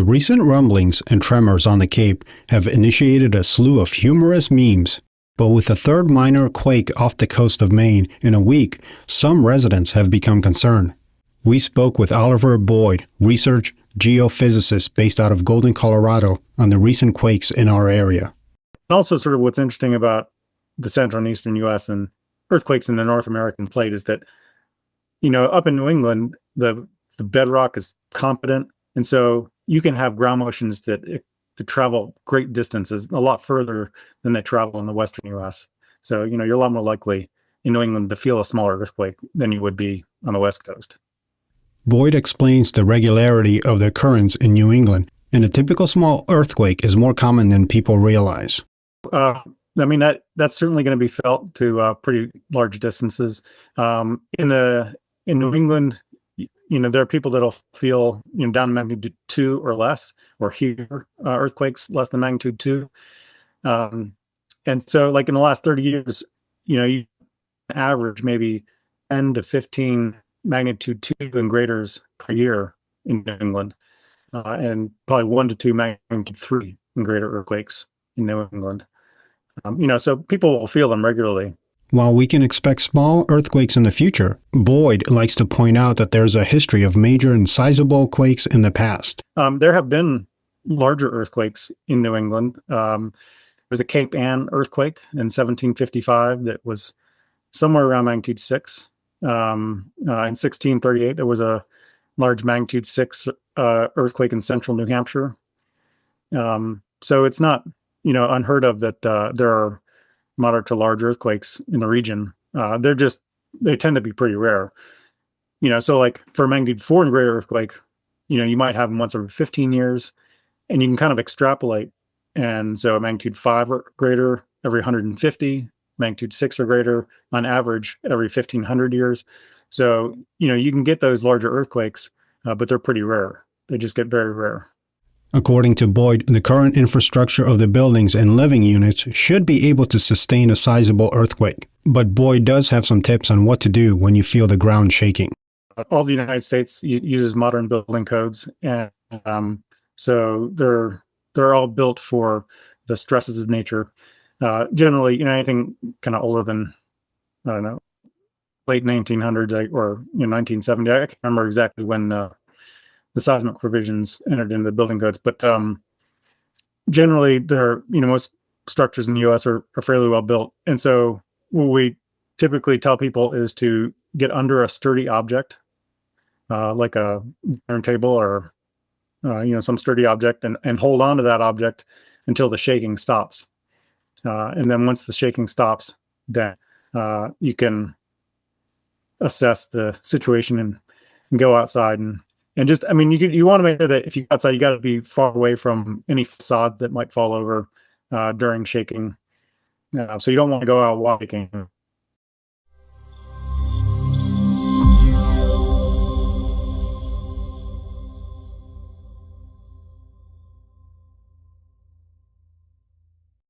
The recent rumblings and tremors on the Cape have initiated a slew of humorous memes. But with a third minor quake off the coast of Maine in a week, some residents have become concerned. We spoke with Oliver Boyd, research geophysicist based out of Golden, Colorado, on the recent quakes in our area. Also, sort of what's interesting about the central and eastern U.S. and earthquakes in the North American plate is that, up in New England, the bedrock is competent, and so you can have ground motions that travel great distances, a lot further than they travel in the western U.S. So, you're a lot more likely in New England to feel a smaller earthquake than you would be on the West Coast. Boyd explains the regularity of the occurrence in New England, and a typical small earthquake is more common than people realize. That's certainly going to be felt to pretty large distances. In New England, there are people that'll feel down to magnitude 2 or less, or hear earthquakes less than magnitude 2. And so, like in the last 30 years, you average maybe 10 to 15 magnitude 2 and graders per year in New England, and probably 1 to 2 magnitude 3 and greater earthquakes in New England. So people will feel them regularly. While we can expect small earthquakes in the future, Boyd likes to point out that there's a history of major and sizable quakes in the past. There have been larger earthquakes in New England. There was a Cape Ann earthquake in 1755 that was somewhere around magnitude 6. In 1638, there was a large magnitude 6 earthquake in central New Hampshire. So it's not, unheard of that there are moderate to large earthquakes in the region. They tend to be pretty rare. So like for a magnitude 4 and greater earthquake, you might have them once every 15 years, and you can kind of extrapolate. And so a magnitude 5 or greater every 150, magnitude 6 or greater on average every 1,500 years. So, you can get those larger earthquakes, but they're pretty rare. They just get very rare. According to Boyd, the current infrastructure of the buildings and living units should be able to sustain a sizable earthquake. But Boyd does have some tips on what to do when you feel the ground shaking. All the United States uses modern building codes, and so they're all built for the stresses of nature. Generally, anything kind of older than, I don't know, late 1900s or 1970. I can't remember exactly when the seismic provisions entered into the building codes, but generally, most structures in the U.S. are fairly well built, and so what we typically tell people is to get under a sturdy object, like a turntable or some sturdy object, and hold on to that object until the shaking stops. And then once the shaking stops, then you can assess the situation and go outside and just, you want to make sure that if you go outside, you got to be far away from any facade that might fall over during shaking. So you don't want to go out while shaking.